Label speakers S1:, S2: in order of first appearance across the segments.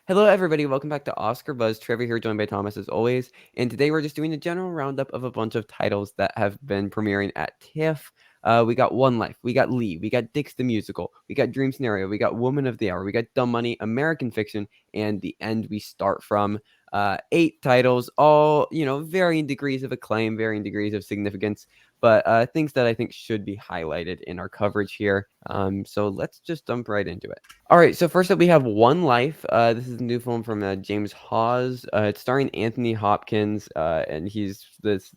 S1: Hello, everybody. Welcome back to Oscar Buzz. Trevor here, joined by Thomas as always. And today we're just doing a general roundup of a bunch of titles that have been premiering at Tiff. We got One Life, we got Lee, we got Dix the Musical, we got Dream Scenario, we got Woman of the Hour, we got Dumb Money, American Fiction, and The End We Start From. 8 titles, all, varying degrees of acclaim, varying degrees of significance, but things that I think should be highlighted in our coverage here. So let's just jump right into it. All right, so first up we have One Life. This is a new film from James Hawes. It's starring Anthony Hopkins, and he's this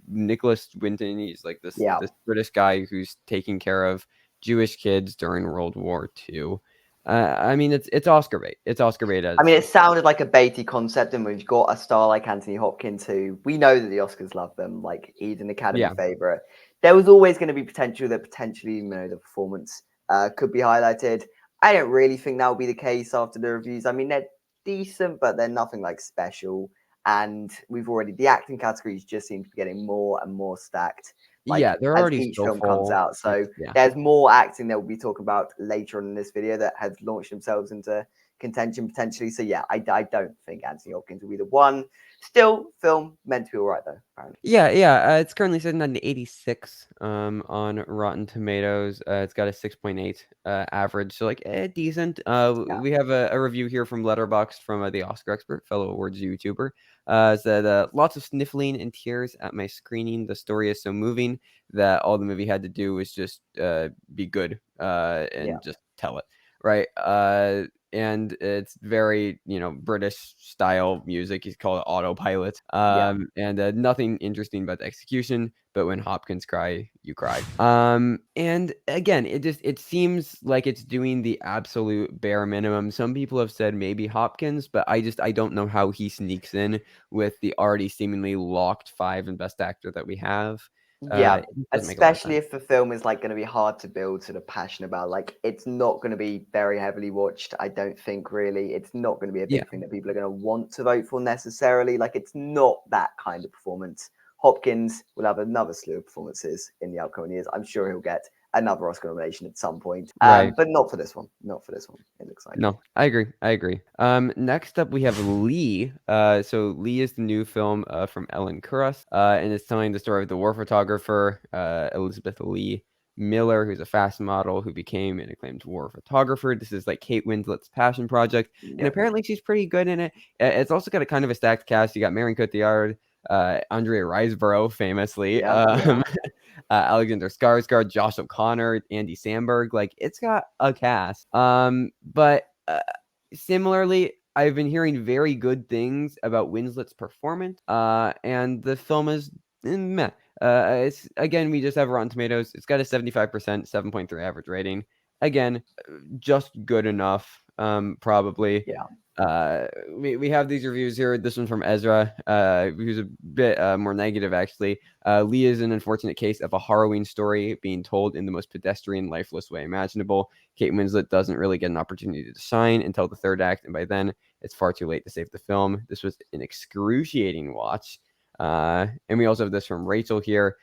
S1: Nicholas Winton. He's like this
S2: Yeah.
S1: this British guy who's taking care of Jewish kids during World War II. I mean, it's Oscar bait. It's Oscar bait as
S2: I mean, it sounded like a baity concept, and we've got a star like Anthony Hopkins, who we know that the Oscars love them. Like, he's an Academy
S1: yeah.
S2: favorite. There was always going to be potential that potentially, the performance could be highlighted. I don't really think that will be the case after the reviews. I mean, they're decent, but they're nothing like special. And the acting categories just seem to be getting more and more stacked.
S1: Yeah, they're
S2: As
S1: already
S2: each
S1: so
S2: film comes
S1: full.
S2: out. So
S1: Yeah.
S2: there's more acting that we'll be talking about later on in this video that has launched themselves into contention potentially. So yeah, I don't think Anthony Hopkins will be the one. Still, film meant to be all right though. Apparently.
S1: Yeah. It's currently sitting at an 86 on Rotten Tomatoes. It's got a 6.8 average, so like decent.
S2: Yeah.
S1: We have a review here from Letterboxd from the Oscar expert, fellow awards YouTuber. Said lots of sniffling and tears at my screening. The story is so moving that all the movie had to do was just be good and just tell it, right? And it's very, British style music. He's called it autopilot. And nothing interesting about the execution, but when Hopkins cry, you cry. And again, it seems like it's doing the absolute bare minimum. Some people have said maybe Hopkins, but I don't know how he sneaks in with the already seemingly locked 5 and best actor that we have.
S2: Yeah,
S1: It doesn't make a lot of
S2: especially
S1: sense.
S2: if the film is like going to be hard to build sort of passion about. Like, it's not going to be very heavily watched. I don't think really. It's not going to be a
S1: Yeah.
S2: big thing that people are going to want to vote for necessarily. Like, it's not that kind of performance. Hopkins will have another slew of performances in the upcoming years. I'm sure he'll get another Oscar nomination at some point.
S1: Right.
S2: But not for this one. Not for this one. It looks like.
S1: No, I agree. Next up we have Lee. So Lee is the new film from Ellen Kuras, and it's telling the story of the war photographer Elizabeth Lee Miller, who's a fast model who became an acclaimed war photographer. This is like Kate Winslet's passion project, and
S2: Yep.
S1: apparently she's pretty good in it. It's also got a kind of a stacked cast. You got Marion Cotillard, Andrea Riseborough, famously.
S2: Yep. Yeah.
S1: Alexander Skarsgård, Josh O'Connor, Andy Samberg. Like, it's got a cast. But similarly, I've been hearing very good things about Winslet's performance. And the film is meh. It's again, we just have Rotten Tomatoes. It's got a 75%, 7.3 average rating. Again, just good enough. Probably.
S2: Yeah.
S1: We have these reviews here. This one's from Ezra, who's a bit more negative, actually. Lee is an unfortunate case of a harrowing story being told in the most pedestrian, lifeless way imaginable. Kate Winslet doesn't really get an opportunity to shine until the third act, and by then, it's far too late to save the film. This was an excruciating watch. And we also have this from Rachel here.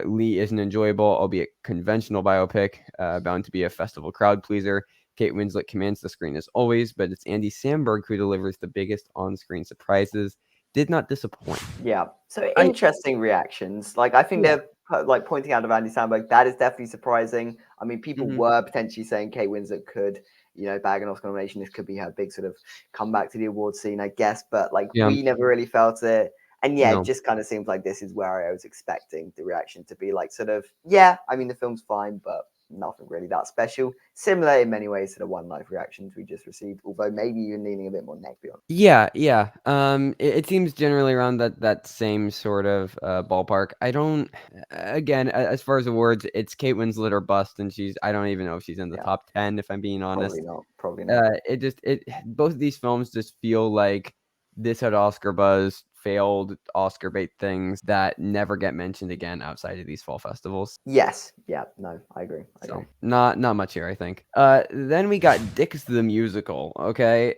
S1: Lee is an enjoyable, albeit conventional biopic, bound to be a festival crowd pleaser. Kate Winslet commands the screen as always, but it's Andy Samberg who delivers the biggest on-screen surprises. Did not disappoint.
S2: Yeah. So
S1: I
S2: interesting reactions. Like, I think
S1: Yeah.
S2: they're like pointing out of Andy Samberg. That is definitely surprising. I mean, people
S1: Mhm.
S2: were potentially saying Kate Winslet could, bag an Oscar nomination. This could be her big sort of comeback to the award scene, I guess. But like,
S1: Yeah.
S2: we never really felt it. And yeah, it
S1: No.
S2: just kind of seems like this is where I was expecting the reaction to be like, sort of, yeah, I mean, the film's fine, but nothing really that special. Similar in many ways to the One Life reactions we just received, although maybe you're leaning a bit more negative on.
S1: Yeah. It seems generally around that same sort of ballpark. I don't. Again, as far as awards, it's Kate Winslet or bust, and I don't even know if she's in the
S2: Yeah,
S1: top 10. If I'm being honest,
S2: probably not. Probably not.
S1: it both of these films just feel like this had Oscar buzz, failed Oscar bait things that never get mentioned again outside of these fall festivals.
S2: Yes. Yeah. No, I agree. I
S1: So
S2: agree.
S1: not much here, I think. Then we got Dix the Musical. Okay,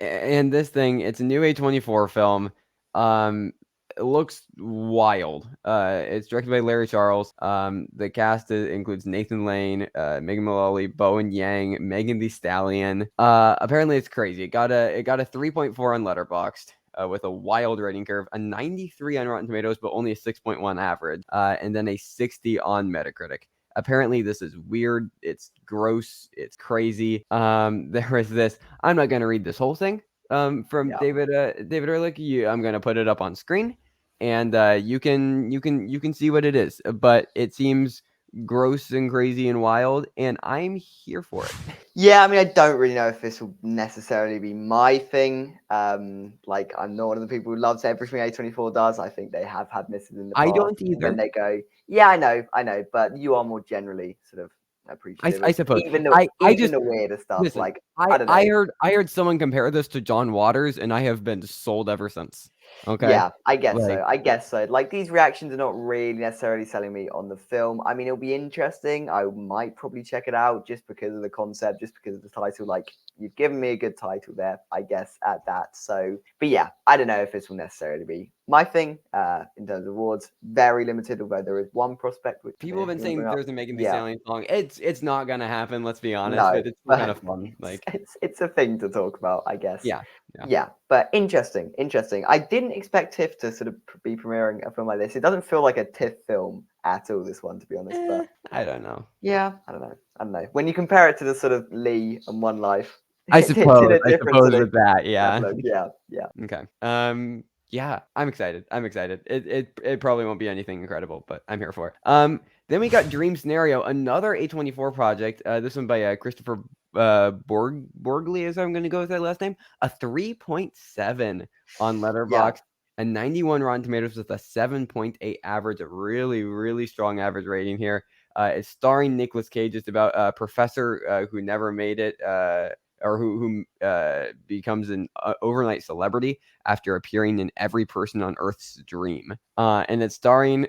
S1: and this thing, it's a new A24 film. Um, it looks wild. It's directed by Larry Charles. The cast includes Nathan Lane, Megan Mullally, Bowen Yang, Megan Thee Stallion. Apparently it's crazy. It got a 3.4 on Letterboxd. With a wild rating curve, a 93 on Rotten Tomatoes, but only a 6.1 average, and then a 60 on Metacritic. Apparently, this is weird. It's gross. It's crazy. There is this. I'm not gonna read this whole thing. From
S2: Yeah.
S1: David Ehrlich. I'm gonna put it up on screen, and you can see what it is. But it seems gross and crazy and wild, and I'm here for it.
S2: Yeah, I mean, I don't really know if this will necessarily be my thing. Like, I'm not one of the people who loves everything A24 does. I think they have had misses in the
S1: I
S2: past.
S1: don't
S2: And then
S1: either.
S2: they go, yeah, I know, but you are more generally sort of appreciative
S1: I
S2: of
S1: suppose.
S2: even
S1: I just
S2: the weirder stuff.
S1: listen.
S2: Like, I don't know.
S1: I heard someone compare this to John Waters, and I have been sold ever since. Okay,
S2: Yeah, I guess
S1: like
S2: so. I guess so. Like, these reactions are not really necessarily selling me on the film. I mean, it'll be interesting. I might probably check it out just because of the concept, just because of the title. Like, you've given me a good title there, I guess, at that. So, but yeah, I don't know if this will necessarily be my thing. In terms of awards, very limited. Although there is one prospect which
S1: people have been
S2: you want to
S1: saying
S2: bring up.
S1: there's a Megan Thee
S2: Yeah,
S1: Stallion song. It's not gonna happen. Let's be honest,
S2: no,
S1: but it's still kind
S2: but
S1: of fun. Like
S2: it's a thing to talk about, I guess.
S1: yeah, yeah.
S2: Yeah, but interesting, interesting. I didn't expect Tiff to sort of be premiering a film like this. It doesn't feel like a Tiff film at all, this one, to be honest. But
S1: I don't know.
S2: yeah, I don't know. I don't know. When you compare it to the sort of Lee and One Life,
S1: I
S2: it's in
S1: suppose.
S2: a
S1: I
S2: different
S1: suppose
S2: sort of
S1: with that, yeah.
S2: outlook. Yeah, yeah.
S1: Okay. Yeah, I'm excited. I'm excited. It probably won't be anything incredible, but I'm here for it. Then we got Dream Scenario, another A24 project. This one by Christopher Borgli, as I'm going to go with that last name. A 3.7 on
S2: Yeah.
S1: Letterboxd, a 91 Rotten Tomatoes with a 7.8 average. A really, really strong average rating here. It's starring Nicolas Cage. It's about a professor who never made it. Or who becomes an overnight celebrity after appearing in every person on Earth's dream. And it's starring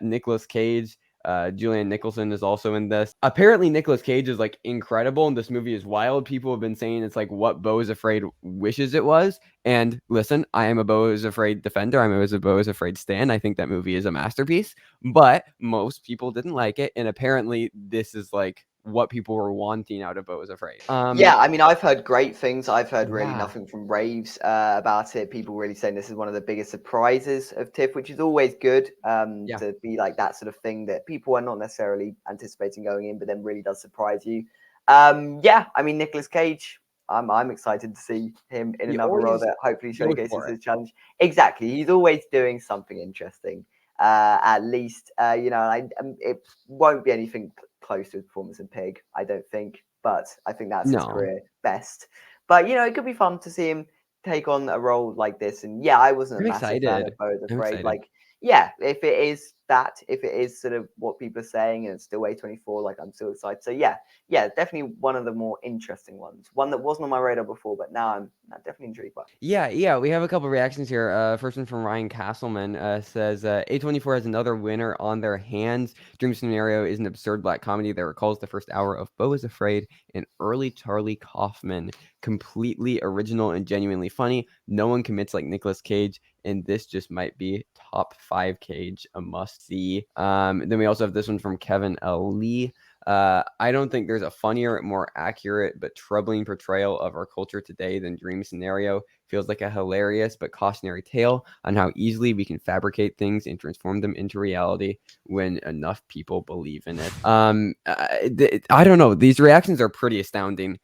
S1: Nicolas Cage. Julianne Nicholson is also in this. Apparently, Nicolas Cage is like incredible, and this movie is wild. People have been saying it's like what Beau is Afraid wishes it was. And listen, I am a Beau is Afraid defender. I'm a Beau is Afraid stan. I think that movie is a masterpiece, but most people didn't like it, and apparently, this is like what people were wanting out of Beau is Afraid.
S2: Yeah, I mean, I've heard great things. I've heard really
S1: Yeah,
S2: nothing from raves about it. People really saying this is one of the biggest surprises of TIFF, which is always good
S1: yeah.
S2: to be like that sort of thing that people are not necessarily anticipating going in, but then really does surprise you. Yeah, I mean, Nicolas Cage, I'm excited to see him in
S1: He
S2: another role
S1: always
S2: that hopefully
S1: goes
S2: showcases
S1: for it.
S2: his challenge. Exactly, he's always doing something interesting. At least, it won't be anything close to his performance in Pig, I don't think. But I think that's his
S1: No,
S2: career best. But it could be fun to see him take on a role like this. And yeah, I wasn't a
S1: I'm
S2: massive fan of
S1: excited.
S2: Beau is
S1: I'm
S2: Afraid.
S1: excited.
S2: Like, yeah, if it is sort of what people are saying and it's still A24, like I'm still excited. So yeah, definitely one of the more interesting ones. One that wasn't on my radar before, but now I'm definitely intrigued by.
S1: Yeah, we have a couple reactions here. First one from Ryan Castleman says A24 has another winner on their hands. Dream Scenario is an absurd black comedy that recalls the first hour of Beau is Afraid and early Charlie Kaufman. Completely original and genuinely funny. No one commits like Nicolas Cage, and this just might be top 5 Cage, a must see. Then we also have this one from Kevin L. Lee. I don't think there's a funnier, more accurate, but troubling portrayal of our culture today than Dream Scenario. Feels like a hilarious but cautionary tale on how easily we can fabricate things and transform them into reality when enough people believe in it. I don't know. These reactions are pretty astounding.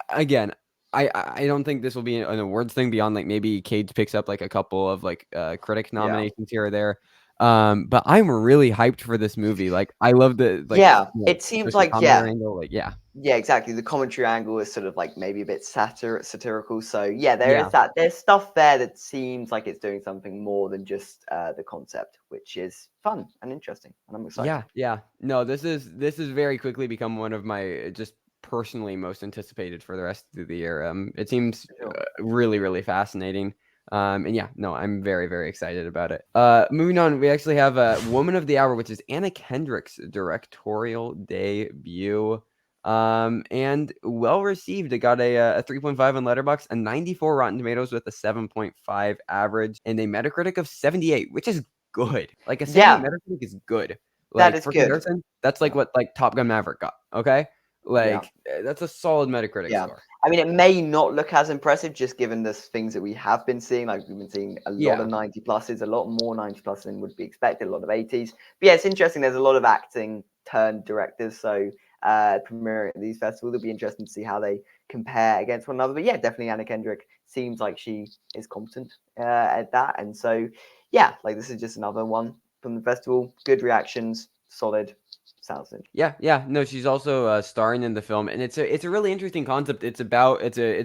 S1: Again, I don't think this will be an awards thing beyond like maybe Cage picks up like a couple of like critic
S2: Yeah.
S1: nominations here or there. But I'm really hyped for this movie. Like I love the like
S2: Yeah. It seems
S1: social
S2: like,
S1: commentary angle. Like yeah,
S2: yeah, exactly. The commentary angle is sort of like maybe a bit satirical. So yeah, there is
S1: yeah,
S2: that. There's stuff there that seems like it's doing something more than just the concept, which is fun and interesting, and I'm excited.
S1: yeah. No, this is very quickly become one of my just personally most anticipated for the rest of the year. It seems
S2: For sure.
S1: really really fascinating. And yeah, no, I'm very very excited about it. Moving on, we actually have Woman of the Hour, which is Anna Kendrick's directorial debut. And well received. It got a 3.5 on Letterboxd, a 94 Rotten Tomatoes with a 7.5 average, and a Metacritic of 78, which is good. Like a 78
S2: Yeah,
S1: Metacritic is good.
S2: that
S1: Like
S2: is
S1: for
S2: good.
S1: comparison, that's like
S2: Yeah,
S1: what like Top Gun Maverick got. Okay,
S2: yeah.
S1: like that's a solid Metacritic
S2: Yeah.
S1: score.
S2: I mean, it may not look as impressive just given the things that we have been seeing. Like we've been seeing a lot
S1: Yeah,
S2: of 90 pluses, a lot more 90 plus than would be expected, a lot of 80s. But yeah, it's interesting. There's a lot of acting turned directors. So premiering at these festivals, it'll be interesting to see how they compare against one another. But yeah, definitely Anna Kendrick seems like she is competent at that. And so yeah, like this is just another one from the festival. Good reactions, solid. Sounds good.
S1: yeah. No, she's also starring in the film, and it's a really interesting concept. It's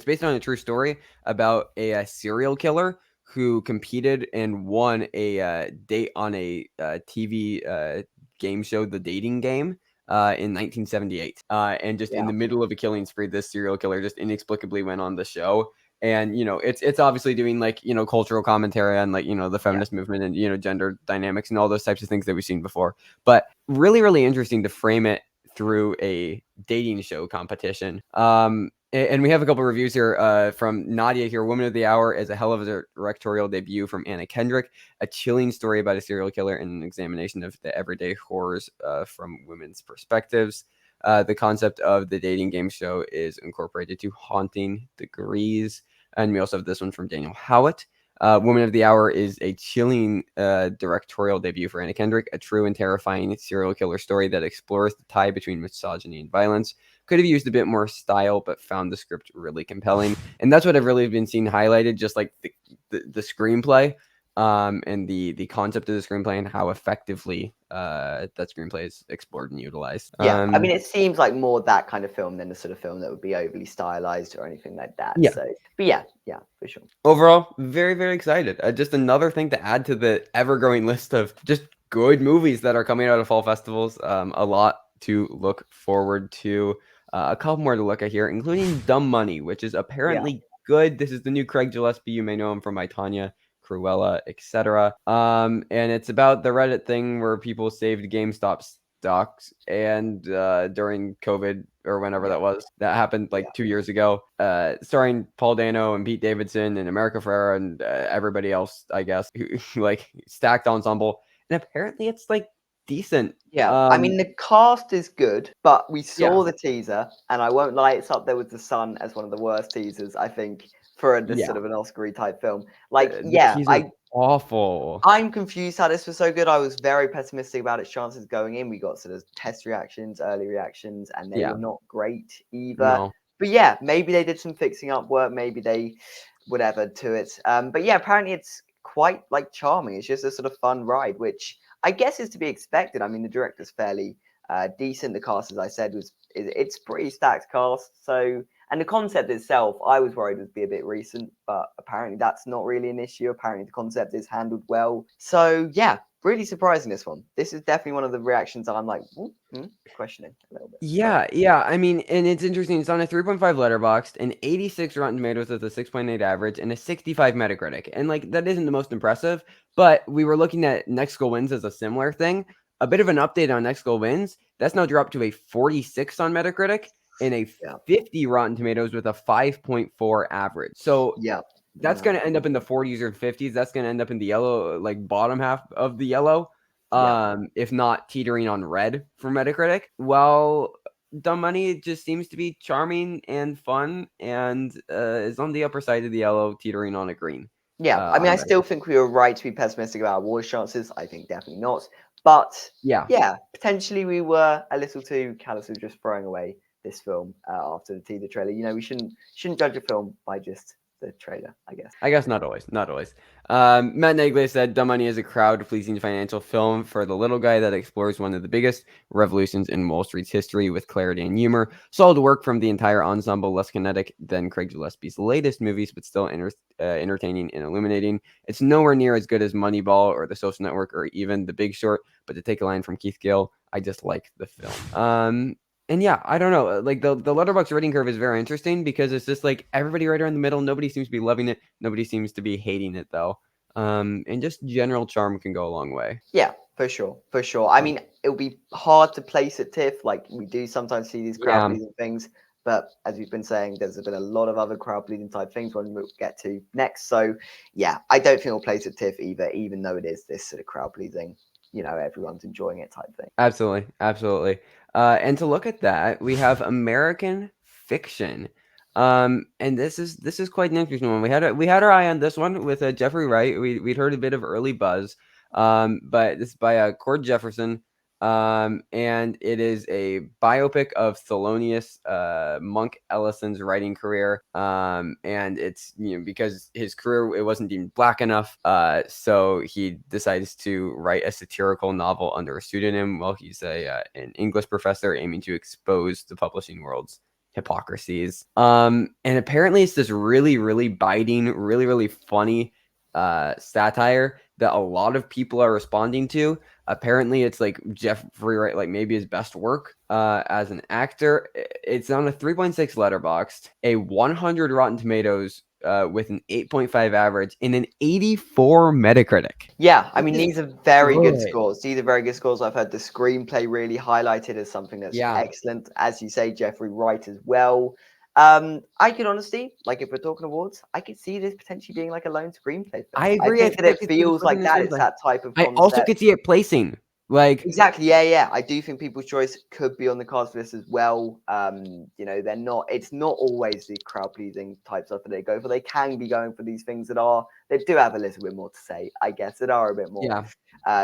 S1: based on a true story about a serial killer who competed and won a date on a TV game show, The Dating Game, in 1978. And just in
S2: Yeah.
S1: the middle of a killing spree, this serial killer just inexplicably went on the show. And it's obviously doing like cultural commentary on like the
S2: Yeah.
S1: feminist movement and gender dynamics and all those types of things that we've seen before. But really, really interesting to frame it through a dating show competition. And we have a couple reviews here from Nadia here. Woman of the Hour is a hell of a directorial debut from Anna Kendrick, a chilling story about a serial killer and an examination of the everyday horrors from women's perspectives. The concept of the dating game show is incorporated to haunting degrees. And we also have this one from Daniel Howitt. Woman of the Hour is a chilling directorial debut for Anna Kendrick, a true and terrifying serial killer story that explores the tie between misogyny and violence. Could have used a bit more style, but found the script really compelling. And that's what I've really been seeing highlighted, just like the screenplay and the concept of the screenplay and how effectively that screenplay is explored and utilized.
S2: Yeah, I mean, it seems like more that kind of film than the sort of film that would be overly stylized or anything like that.
S1: Yeah.
S2: So, but yeah, for sure.
S1: Overall, very, very excited. Just another thing to add to the ever-growing list of just good movies that are coming out of fall festivals. A lot to look forward to. A couple more to look at here, including Dumb Money, which is
S2: Yeah,
S1: apparently good. This is the new Craig Gillespie. You may know him from I, Tonya, Cruella, etc. And it's about the Reddit thing where people saved GameStop stocks, and during COVID or whenever
S2: yeah,
S1: that happened like
S2: yeah,
S1: 2 years ago. Starring Paul Dano and Pete Davidson and America Ferrera and everybody else, I guess, who like stacked ensemble. And apparently, it's like decent.
S2: yeah. I mean, the cast is good, but we
S1: Yeah,
S2: saw the teaser, and I won't lie, it's up there with The Sun as one of the worst teasers, I think, for this
S1: yeah.
S2: sort of an Oscar-y type film. Like,
S1: The
S2: yeah,
S1: teaser's awful.
S2: I'm confused how this was so good. I was very pessimistic about its chances going in. We got sort of test reactions, early reactions, and they
S1: Yeah,
S2: were not great either.
S1: no.
S2: But yeah, maybe they did some fixing up work. Maybe they whatever to it. But yeah, apparently it's quite like charming. It's just a sort of fun ride, which I guess is to be expected. I mean, the director's fairly decent. The cast, as I said, it's pretty stacked cast. So and the concept itself, I was worried would be a bit recent, but apparently that's not really an issue. Apparently the concept is handled well. So yeah, really surprising this one. This is definitely one of the reactions I'm like questioning a little bit. But
S1: Yeah. I mean, and it's interesting. It's on a 3.5 Letterboxd, an 86 Rotten Tomatoes with a 6.8 average, and a 65 Metacritic. And like that isn't the most impressive, but we were looking at Next Goal Wins as a similar thing. A bit of an update on Next Goal Wins. That's now dropped to a 46 on Metacritic and a
S2: yeah,
S1: 50 Rotten Tomatoes with a 5.4 average. So
S2: yeah,
S1: that's
S2: yeah,
S1: going to end up in the 40s or 50s. That's going to end up in the yellow, like bottom half of the yellow,
S2: yeah.
S1: if not teetering on red for Metacritic. Well, Dumb Money just seems to be charming and fun, and is on the upper side of the yellow, teetering on a green.
S2: Yeah, I mean,
S1: On
S2: I still
S1: Metacritic.
S2: think we were right to be pessimistic about awards chances. I think definitely not. But
S1: Yeah,
S2: yeah, potentially we were a little too callous of just throwing away this film after the teaser trailer. You know, we shouldn't judge a film by just the trailer, I guess.
S1: I guess not always. Not always. Matt Nagley said, Dumb Money is a crowd-pleasing financial film for the little guy that explores one of the biggest revolutions in Wall Street's history with clarity and humor. Solid work from the entire ensemble, less kinetic than Craig Gillespie's latest movies, but still entertaining and illuminating. It's nowhere near as good as Moneyball or The Social Network or even The Big Short, but to take a line from Keith Gill, I just like the film. And yeah, I don't know. Like the Letterboxd rating curve is very interesting because it's just like everybody right around the middle. Nobody seems to be loving it. Nobody seems to be hating it though. And just general charm can go a long way.
S2: Yeah, For sure, for sure. I mean, it'll be hard to place at TIFF. Like we do sometimes see these crowd
S1: Yeah,
S2: pleasing things, but as we've been saying, there's been a lot of other crowd pleasing type things when we'll get to next. So yeah, I don't think it'll place at TIFF either, even though it is this sort of crowd pleasing, everyone's enjoying it type thing.
S1: absolutely, absolutely. And to look at that, we have American Fiction. And this is quite an interesting one. We had our eye on this one with Jeffrey Wright. We'd heard a bit of early buzz. But this is by Cord Jefferson. And it is a biopic of Thelonious Monk Ellison's writing career. And it's because his career it wasn't deemed black enough. So he decides to write a satirical novel under a pseudonym while he's an English professor aiming to expose the publishing world's hypocrisies. And apparently it's this really, really biting, really, really funny satire that a lot of people are responding to. Apparently it's like Jeffrey Wright, like maybe his best work as an actor. It's on a 3.6 Letterboxd, a 100 Rotten Tomatoes with an 8.5 average and an 84 Metacritic.
S2: Yeah, I mean, these are very good
S1: Good.
S2: scores. These are very good scores. I've heard the screenplay really highlighted as something that's
S1: Yeah.
S2: excellent. As you say, Jeffrey Wright as well. I could honestly, like, if we're talking awards, I could see this potentially being like a lone screenplay film.
S1: I agree.
S2: think that it feels like that. It's that type of
S1: I
S2: concept.
S1: also could see it placing. Like
S2: Exactly. Yeah. I do think People's Choice could be on the cards for this as well. They're not. It's not always the crowd pleasing type stuff that they go for. They can be going for these things that they do have a little bit more to say, I guess, that are a bit more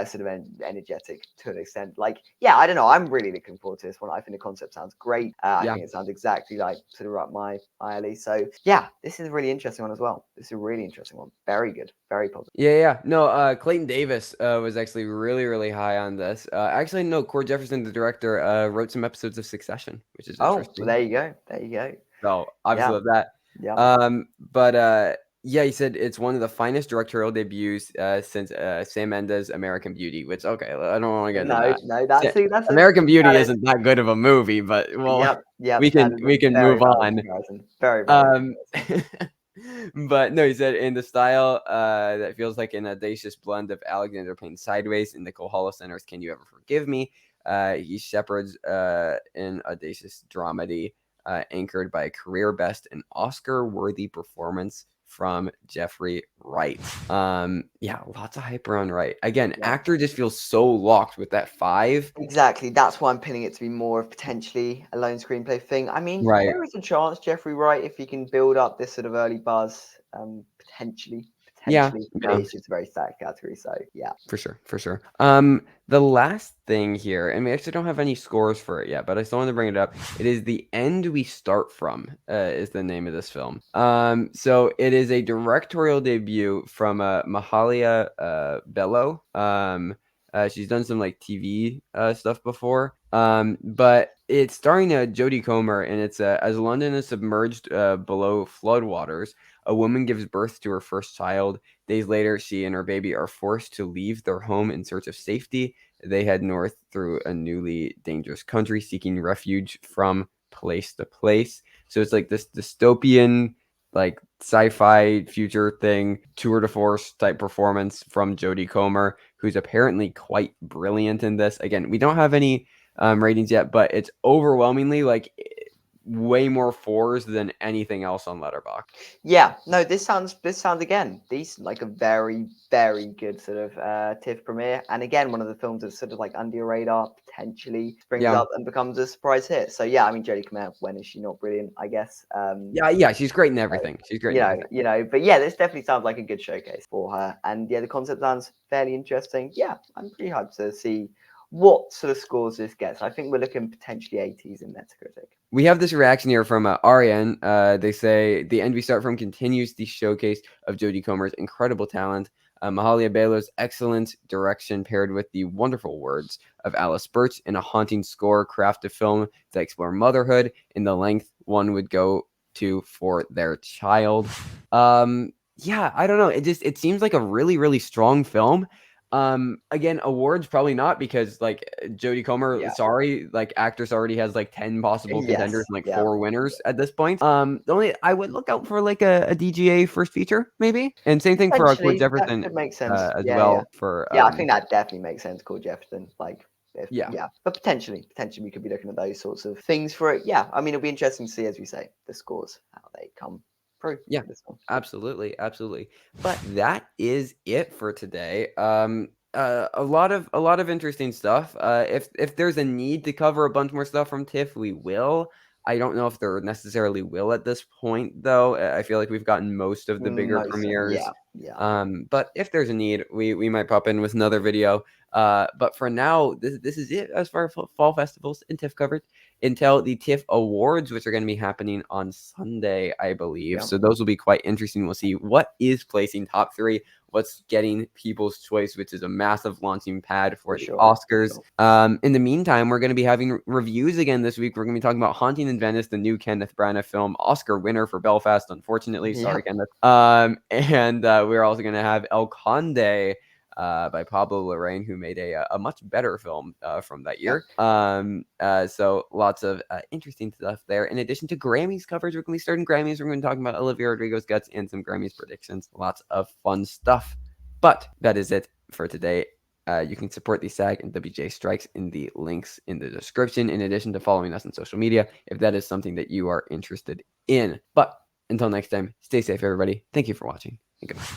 S2: sort of energetic to an extent. Like, yeah, I don't know. I'm really looking forward to this one. I think the concept sounds great. I think it sounds exactly like sort of up my alley. So yeah, this is a really interesting one as well. This is a really interesting one. Very good. Very positive.
S1: Yeah. No, Clayton Davis was actually really, really high on this. Actually, no, Cord Jefferson, the director, wrote some episodes of Succession, which is interesting.
S2: Well, there you go. There you go.
S1: So obviously love that.
S2: Yeah.
S1: Yeah, he said it's one of the finest directorial debuts since Sam Mendes' American Beauty. Which I don't want to get into that.
S2: No, that's
S1: American Beauty isn't that good of a movie, but
S2: Yep.
S1: we can
S2: very
S1: move
S2: valid
S1: on.
S2: comparison. Very valid.
S1: But no, he said in the style that feels like an audacious blend of Alexander Payne's Sideways and Nicole Hollis-Center's Can You Ever Forgive Me? He shepherds an audacious dramedy anchored by a career best and Oscar-worthy performance from Jeffrey Wright. Lots of hype around Wright. Again, actor just feels so locked with that 5.
S2: Exactly. That's why I'm pinning it to be more of potentially a lone screenplay thing. I mean, there is a chance Jeffrey Wright, if he can build up this sort of early buzz, potentially. But it's just a very stacked category. So yeah.
S1: For sure. The last thing here, and we actually don't have any scores for it yet, but I still want to bring it up. It is The End We Start From, is the name of this film. So it is a directorial debut from Mahalia Bello. She's done some like TV stuff before. But it's starring Jodie Comer, and it's as London is submerged below floodwaters, a woman gives birth to her first child. Days later, she and her baby are forced to leave their home in search of safety. They head north through a newly dangerous country, seeking refuge from place to place. So it's like this dystopian, like sci-fi future thing, tour de force type performance from Jodie Comer, who's apparently quite brilliant in this. Again, we don't have any ratings yet, but it's overwhelmingly like way more 4s than anything else on Letterboxd.
S2: Yeah, no, this sounds again decent, like a very, very good sort of TIFF premiere. And again, one of the films that's sort of like under your radar, potentially springs up and becomes a surprise hit. So yeah, I mean, Jodie Comer, when is she not brilliant? I guess.
S1: She's great in everything. She's great.
S2: But yeah, this definitely sounds like a good showcase for her. And yeah, the concept sounds fairly interesting. Yeah, I'm pretty hyped to see what sort of scores this gets. I think we're looking potentially 80s in Metacritic.
S1: We have this reaction here from Ariane. They say The End We Start From continues the showcase of Jodie Comer's incredible talent. Mahalia Bello's excellent direction paired with the wonderful words of Alice Birch and a haunting score craft a film that explore motherhood in the length one would go to for their child. I don't know. It seems like a really, really strong film. Again, awards probably not, because like Jodie Comer,
S2: Yeah.
S1: sorry, like actress already has like 10 possible contenders
S2: Yes.
S1: and like
S2: Yeah.
S1: 4 winners at this point. The only I would look out for like a DGA first feature maybe, and same thing for Cord
S2: Potentially, that
S1: Jefferson
S2: could make sense.
S1: as
S2: Yeah, yeah.
S1: well for
S2: Yeah, I think that definitely makes sense, Cord Jefferson. Like, if,
S1: yeah.
S2: yeah, but potentially we could be looking at those sorts of things for it. Yeah, I mean, it'll be interesting to see, as we say, the scores, how they come through
S1: Yeah,
S2: for this one.
S1: absolutely, absolutely. But that is it for today. A lot of interesting stuff. If there's a need to cover a bunch more stuff from TIFF, we will. I don't know if there necessarily will at this point, though. I feel like we've gotten most of the bigger
S2: Most,
S1: premieres.
S2: yeah, yeah,
S1: But if there's a need, we might pop in with another video. But for now, this is it as far as fall festivals and TIFF coverage until the TIFF Awards, which are going to be happening on Sunday, I believe.
S2: yeah,
S1: So those will be quite interesting. We'll see what is placing top 3, what's getting People's Choice, which is a massive launching pad for the
S2: sure.
S1: Oscars. In the meantime, we're going to be having reviews again this week. We're going to be talking about Haunting in Venice, the new Kenneth Branagh film, Oscar winner for Belfast, unfortunately. Sorry, Kenneth. And we're also going to have El Conde by Pablo Larraín, who made a much better film from that year. So lots of interesting stuff there. In addition to Grammys coverage, we're going to be starting Grammys. We're going to be talking about Olivia Rodrigo's guts and some Grammys predictions. Lots of fun stuff. But that is it for today. You can support the SAG and WJ strikes in the links in the description, in addition to following us on social media, if that is something that you are interested in. But until next time, stay safe, everybody. Thank you for watching, and goodbye.